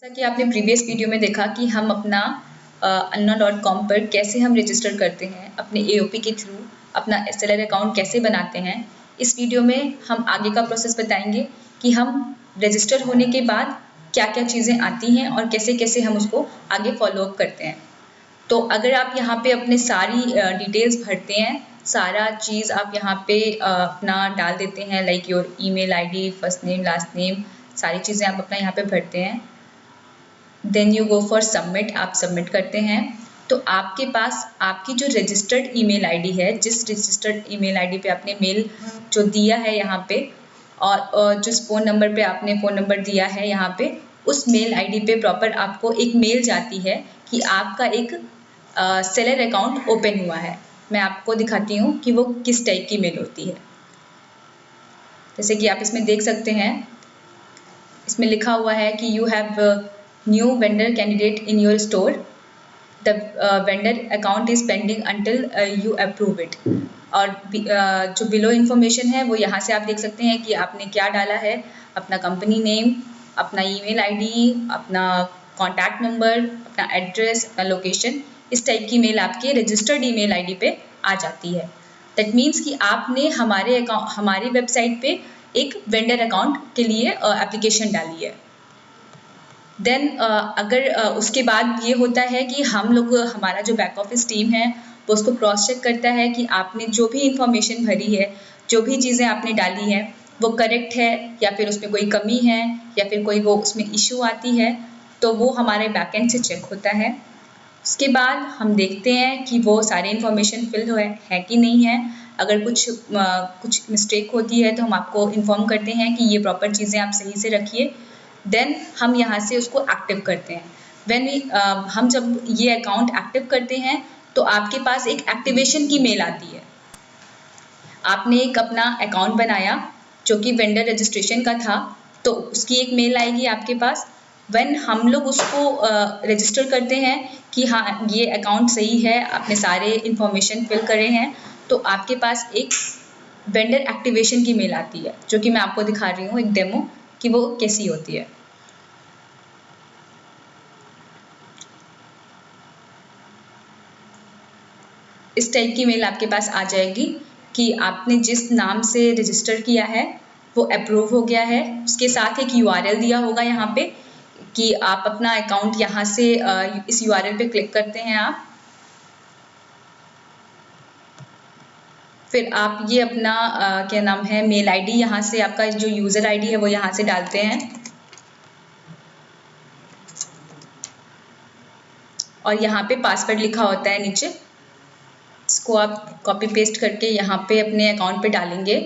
जैसा कि आपने प्रीवियस वीडियो में देखा कि हम अपना Anna.com पर कैसे हम रजिस्टर करते हैं अपने AOP के थ्रू अपना SLR अकाउंट कैसे बनाते हैं। इस वीडियो में हम आगे का प्रोसेस बताएंगे कि हम रजिस्टर होने के बाद क्या क्या चीज़ें आती हैं और कैसे कैसे हम उसको आगे फॉलो अप करते हैं। तो अगर आप यहाँ पे अपने सारी डिटेल्स भरते हैं, सारा चीज़ आप यहाँ पे अपना डाल देते हैं, like your email ID, first name, last name, सारी चीज़ें आप अपना यहाँ पे भरते हैं। Then you go for submit, आप सबमिट करते हैं तो आपके पास आपकी जो रजिस्टर्ड ईमेल आईडी है, जिस रजिस्टर्ड ईमेल आईडी पे आपने मेल जो दिया है यहाँ पे और जिस फ़ोन नंबर पे आपने फ़ोन नंबर दिया है यहाँ पे, उस मेल आईडी पे प्रॉपर आपको एक मेल जाती है कि आपका एक सेलर अकाउंट ओपन हुआ है। मैं आपको दिखाती हूँ कि वो किस टाइप की मेल होती है। जैसे कि आप इसमें देख सकते हैं, इसमें लिखा हुआ है कि you have new vendor candidate in your store, the vendor account is pending until you approve it. और जो बिलो इन्फॉर्मेशन है वो यहाँ से आप देख सकते हैं कि आपने क्या डाला है, अपना कंपनी नेम, अपना ईमेल आईडी, अपना कॉन्टैक्ट नंबर, अपना एड्रेस, अपना लोकेशन। इस टाइप की मेल आपके रजिस्टर्ड ईमेल आईडी पे आ जाती है। दैट मीन्स कि आपने हमारी वेबसाइट पे एक वेंडर अकाउंट के लिए एप्लीकेशन डाली है। देन अगर उसके बाद ये होता है कि हम लोग, हमारा जो बैक ऑफिस टीम है वो उसको क्रॉस चेक करता है कि आपने जो भी इंफॉर्मेशन भरी है, जो भी चीज़ें आपने डाली हैं वो करेक्ट है या फिर उसमें कोई कमी है या फिर कोई वो उसमें इशू आती है, तो वो हमारे बैकएंड से चेक होता है। उसके बाद हम देखते हैं कि वो सारे इन्फॉर्मेशन फिल है कि नहीं है। अगर कुछ मिस्टेक होती है तो हम आपको इन्फॉर्म करते हैं कि ये प्रॉपर चीज़ें आप सही से रखिए। देन हम यहाँ से उसको एक्टिव करते हैं। हम जब ये अकाउंट एक्टिव करते हैं तो आपके पास एक एक्टिवेशन की मेल आती है। आपने एक अपना अकाउंट बनाया जो कि वेंडर रजिस्ट्रेशन का था, तो उसकी एक मेल आएगी आपके पास। व्हेन हम लोग उसको रजिस्टर करते हैं कि हाँ ये अकाउंट सही है, आपने सारे इन्फॉर्मेशन फिल करे हैं, तो आपके पास एक वेंडर एक्टिवेशन की मेल आती है, जो कि मैं आपको दिखा रही हूँ एक डेमो कि वो कैसी होती है। इस टाइप की मेल आपके पास आ जाएगी कि आपने जिस नाम से रजिस्टर किया है वो अप्रूव हो गया है। उसके साथ एक URL दिया होगा यहाँ पे कि आप अपना अकाउंट यहाँ से इस URL पे क्लिक करते हैं आप, फिर आप ये अपना क्या नाम है मेल आईडी, यहाँ से आपका जो यूज़र आईडी है वो यहाँ से डालते हैं और यहाँ पे पासवर्ड लिखा होता है नीचे, इसको आप कॉपी पेस्ट करके यहाँ पे अपने अकाउंट पे डालेंगे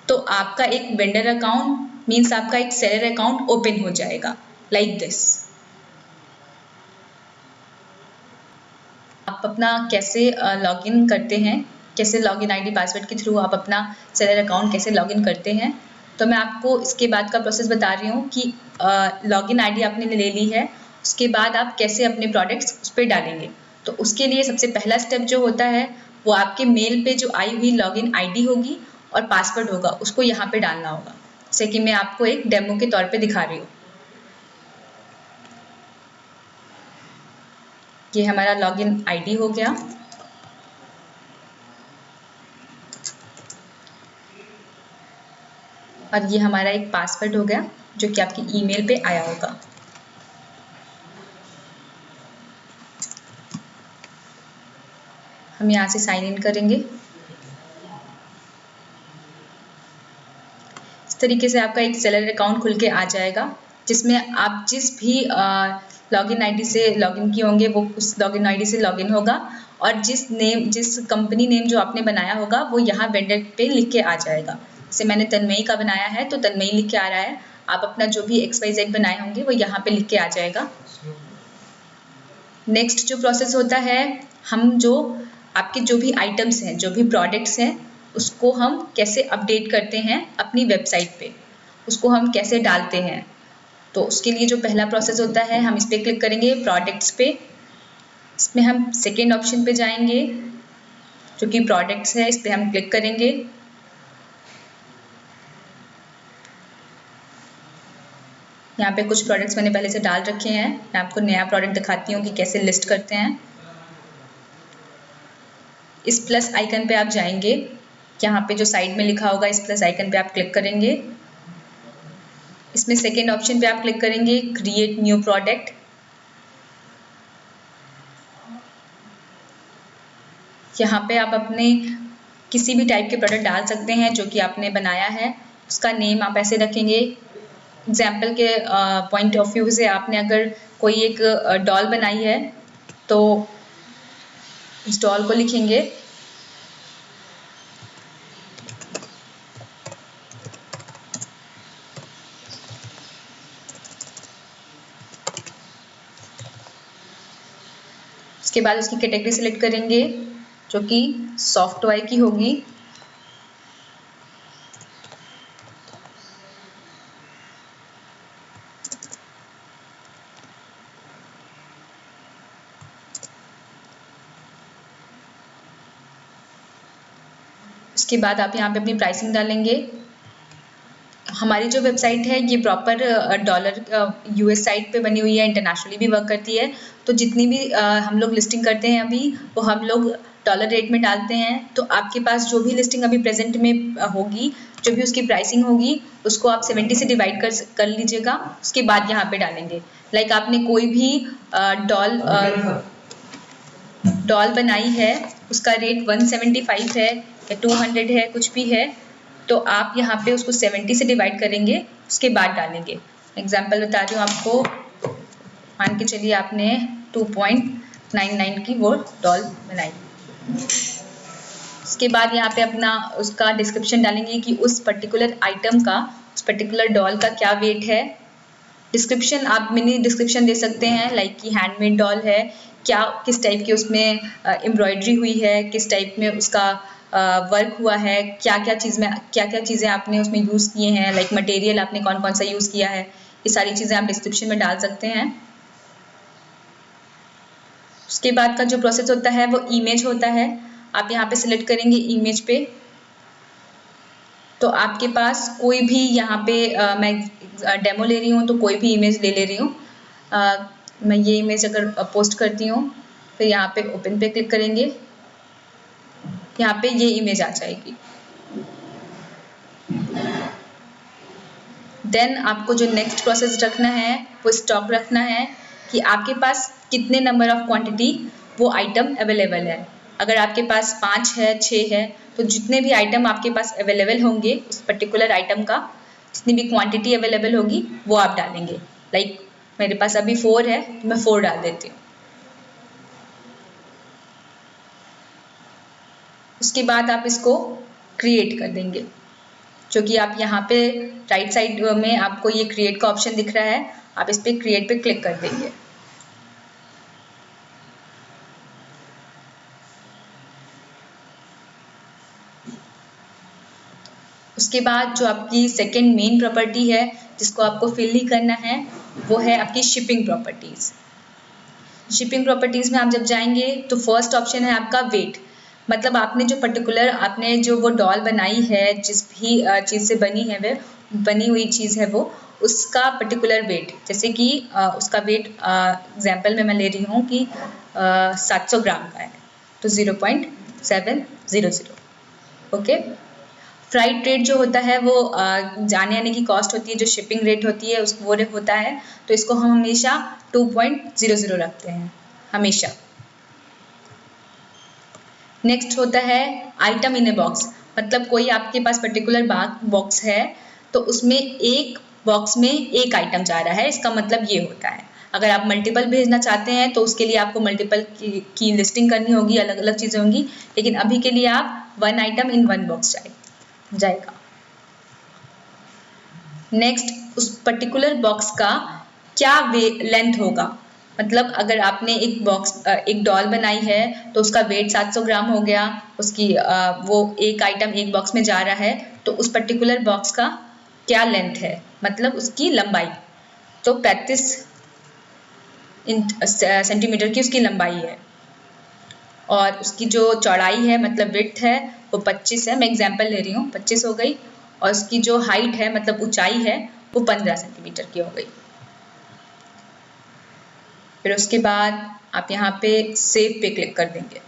तो आपका एक वेंडर अकाउंट मीन्स आपका एक सेलर अकाउंट ओपन हो जाएगा लाइक दिस। आप अपना कैसे लॉगिन करते हैं, कैसे लॉगिन आईडी पासवर्ड के थ्रू आप अपना सेलर अकाउंट कैसे लॉगिन करते हैं, तो मैं आपको इसके बाद का प्रोसेस बता रही हूँ कि लॉगिन आईडी आपने ले ली है, उसके बाद आप कैसे अपने प्रोडक्ट्स उस पर डालेंगे। तो उसके लिए सबसे पहला स्टेप जो होता है वो आपके मेल पे जो आई हुई लॉगिन आईडी होगी और पासवर्ड होगा उसको यहाँ पे डालना होगा, जैसे कि मैं आपको एक डेमो के तौर पे दिखा रही हूँ। ये हमारा लॉगिन आईडी हो गया। और ये हमारा एक पासवर्ड हो गया जो कि आपकी ईमेल पे आया होगा। हम यहाँ से साइन इन करेंगे। इस तरीके से आपका एक सेलर अकाउंट खुल के आ जाएगा जिसमें आप जिस भी लॉगिन आईडी से लॉगिन किए होंगे वो उस लॉगिन आईडी से लॉगिन होगा और जिस कंपनी नेम जो आपने बनाया होगा वो यहाँ वेंडर पे लिख के आ जाएगा। जैसे मैंने तन्मयी का बनाया है तो तन्मयी लिख के आ रहा है, आप अपना जो भी XYZ बनाए होंगे वो यहाँ पे लिख के आ जाएगा। नेक्स्ट जो प्रोसेस होता है, हम जो आपके जो भी आइटम्स हैं, जो भी प्रोडक्ट्स हैं, उसको हम कैसे अपडेट करते हैं अपनी वेबसाइट पे, उसको हम कैसे डालते हैं। तो उसके लिए जो पहला प्रोसेस होता है, हम इस पर क्लिक करेंगे प्रोडक्ट्स पे, इसमें हम सेकेंड ऑप्शन पे जाएंगे जो कि प्रोडक्ट्स है, इस पर हम क्लिक करेंगे। यहाँ पे कुछ प्रोडक्ट्स मैंने पहले से डाल रखे हैं। मैं आपको नया प्रोडक्ट दिखाती हूँ कि कैसे लिस्ट करते हैं। इस प्लस आइकन पे आप जाएंगे, यहाँ पे जो साइड में लिखा होगा इस प्लस आइकन पे आप क्लिक करेंगे। इसमें सेकेंड ऑप्शन पे आप क्लिक करेंगे क्रिएट न्यू प्रोडक्ट। यहाँ पे आप अपने किसी भी टाइप के प्रोडक्ट डाल सकते हैं जो कि आपने बनाया है। उसका नेम आप ऐसे रखेंगे। एग्जाम्पल के पॉइंट ऑफ व्यू से आपने अगर कोई एक डॉल बनाई है तो इस डॉल को लिखेंगे उसके बाद उसकी कैटेगरी सिलेक्ट करेंगे जो कि सॉफ्ट टॉय की होगी। उसके बाद आप यहाँ पे अपनी प्राइसिंग डालेंगे। हमारी जो वेबसाइट है ये प्रॉपर डॉलर यूएस साइट पे बनी हुई है, इंटरनेशनली भी वर्क करती है। तो जितनी भी हम लोग लिस्टिंग करते हैं अभी वो हम लोग डॉलर रेट में डालते हैं। तो आपके पास जो भी लिस्टिंग अभी प्रेजेंट में होगी, जो भी उसकी प्राइसिंग होगी, उसको आप 70 से डिवाइड कर लीजिएगा। उसके बाद यहाँ पे डालेंगे। लाइक आपने कोई भी डॉल बनाई है, उसका रेट 175 है या 200 है, कुछ भी है, तो आप यहाँ पे उसको 70 से डिवाइड करेंगे, उसके बाद डालेंगे। एग्जाम्पल बता रही हूँ आपको। मान के चलिए आपने 2.99 की वो डॉल बनाई। उसके बाद यहाँ पे अपना उसका डिस्क्रिप्शन डालेंगे कि उस पर्टिकुलर आइटम का, उस पर्टिकुलर डॉल का क्या वेट है। डिस्क्रिप्शन आप मिनी डिस्क्रिप्शन दे सकते हैं, लाइक कि हैंडमेड डॉल है, क्या किस टाइप की उसमें एम्ब्रॉयडरी हुई है, किस टाइप में उसका वर्क हुआ है, क्या क्या चीज़ें आपने उसमें यूज़ किए हैं, लाइक मटेरियल आपने कौन कौन सा यूज़ किया है, ये सारी चीज़ें आप डिस्क्रिप्शन में डाल सकते हैं। उसके बाद का जो प्रोसेस होता है वो इमेज होता है। आप यहाँ पे सिलेक्ट करेंगे इमेज पे। तो आपके पास कोई भी यहाँ पे मैं डेमो ले रही हूँ तो कोई भी इमेज ले रही हूँ। मैं ये इमेज अगर पोस्ट करती हूँ फिर यहाँ पे ओपन पे क्लिक करेंगे, यहाँ पे ये इमेज आ जाएगी। देन आपको जो नेक्स्ट प्रोसेस रखना है वो स्टॉक रखना है कि आपके पास कितने नंबर ऑफ क्वांटिटी वो आइटम अवेलेबल है। अगर आपके पास 5 है, 6 है, तो जितने भी आइटम आपके पास अवेलेबल होंगे उस पर्टिकुलर आइटम का जितनी भी क्वांटिटी अवेलेबल होगी वो आप डालेंगे। लाइक मेरे पास अभी 4 है तो मैं 4 डाल देती हूँ। उसके बाद आप इसको क्रिएट कर देंगे, जो कि आप यहाँ पे राइट साइड में आपको ये क्रिएट का ऑप्शन दिख रहा है, आप इस पर क्रिएट पे क्लिक कर देंगे। उसके बाद जो आपकी सेकेंड मेन प्रॉपर्टी है जिसको आपको फिल ही करना है वो है आपकी शिपिंग प्रॉपर्टीज़। शिपिंग प्रॉपर्टीज़ में आप जब जाएंगे तो फर्स्ट ऑप्शन है आपका वेट। मतलब आपने जो वो डॉल बनाई है, जिस भी चीज़ से बनी हुई चीज़ है वो, उसका पर्टिकुलर वेट, जैसे कि उसका वेट एग्जाम्पल में मैं ले रही हूँ कि 700 ग्राम का है तो 0.700। ओके। फ्राइट रेट जो होता है वो जाने आने की कॉस्ट होती है, जो शिपिंग रेट होती है वो होता है, तो इसको हम हमेशा 2.00 रखते हैं हमेशा। नेक्स्ट होता है आइटम इन ए बॉक्स। मतलब कोई आपके पास पर्टिकुलर बॉक्स है तो उसमें एक बॉक्स में एक आइटम जा रहा है, इसका मतलब ये होता है। अगर आप मल्टीपल भेजना चाहते हैं तो उसके लिए आपको मल्टीपल की लिस्टिंग करनी होगी, अलग अलग चीज़ें होंगी, लेकिन अभी के लिए आप 1 आइटम इन 1 बॉक्स जाएगा। नेक्स्ट उस पर्टिकुलर बॉक्स का क्या लेंथ होगा। मतलब अगर आपने एक डॉल बनाई है तो उसका वेट 700 ग्राम हो गया, उसकी वो एक आइटम एक बॉक्स में जा रहा है, तो उस पर्टिकुलर बॉक्स का क्या लेंथ है, मतलब उसकी लंबाई, तो 35 सेंटीमीटर की उसकी लंबाई है। और उसकी जो चौड़ाई है मतलब विड्थ है वो 25 है, मैं एग्जांपल ले रही हूँ, 25 हो गई। और उसकी जो हाइट है मतलब ऊंचाई है वो 15 सेंटीमीटर की हो गई। फिर उसके बाद आप यहाँ पे सेव पे क्लिक कर देंगे।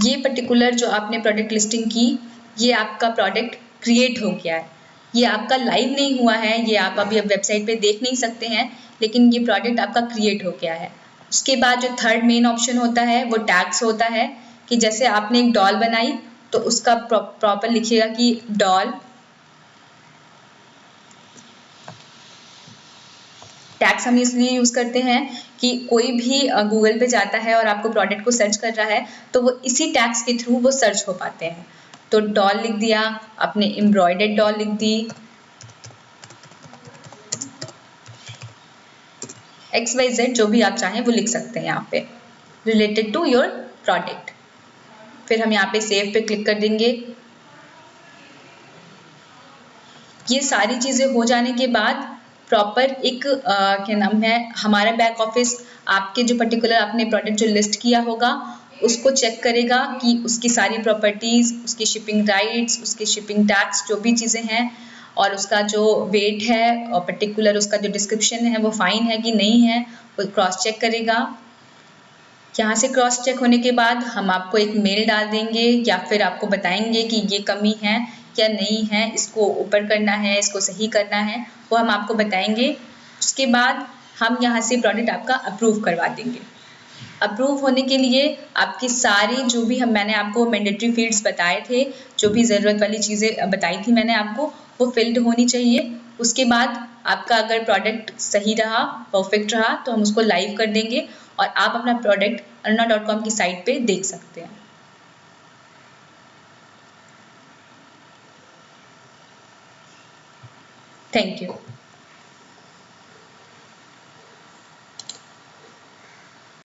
ये पर्टिकुलर जो आपने प्रोडक्ट लिस्टिंग की, ये आपका प्रोडक्ट क्रिएट हो गया है। ये आपका लाइव नहीं हुआ है, ये आप अभी वेबसाइट पे देख नहीं सकते हैं, लेकिन ये प्रोडक्ट आपका क्रिएट हो गया है। उसके बाद जो थर्ड मेन ऑप्शन होता है वो टैग्स होता है, कि जैसे आपने एक डॉल बनाई तो उसका प्रॉपर लिखिएगा कि डॉल। टैग्स हम इसलिए यूज़ करते हैं कि कोई भी गूगल पे जाता है और आपको प्रोडक्ट को सर्च कर रहा है तो वो इसी टैग्स के थ्रू वो सर्च हो पाते हैं। तो डॉल लिख दिया, आपने एम्ब्रॉयडर्ड डॉल लिख दी, XYZ जो भी आप चाहें वो लिख सकते हैं यहाँ पे, रिलेटेड टू योर प्रोडक्ट। फिर हम यहाँ पे सेव पे क्लिक कर देंगे। ये सारी चीज़ें हो जाने के बाद प्रॉपर एक क्या नाम है, हमारा बैक ऑफिस आपके जो पर्टिकुलर आपने प्रोडक्ट जो लिस्ट किया होगा उसको चेक करेगा कि उसकी सारी प्रॉपर्टीज़, उसकी शिपिंग राइट्स, उसके शिपिंग टैक्स जो भी चीज़ें हैं, और उसका जो वेट है और पर्टिकुलर उसका जो डिस्क्रिप्शन है वो फाइन है कि नहीं है, वो क्रॉस चेक करेगा। यहाँ से क्रॉस चेक होने के बाद हम आपको एक मेल डाल देंगे या फिर आपको बताएंगे कि ये कमी है या नहीं है, इसको ऊपर करना है, इसको सही करना है, वो हम आपको बताएंगे। उसके बाद हम यहाँ से प्रोडक्ट आपका अप्रूव करवा देंगे। अप्रूव होने के लिए आपकी सारी जो भी मैंने आपको मैंडेटरी फील्ड्स बताए थे, जो भी ज़रूरत वाली चीज़ें बताई थी मैंने आपको, वो फिल्ड होनी चाहिए। उसके बाद आपका अगर प्रोडक्ट सही रहा, परफेक्ट रहा, तो हम उसको लाइव कर देंगे और आप अपना प्रोडक्ट Aruna.com की साइट पे देख सकते हैं। Thank you.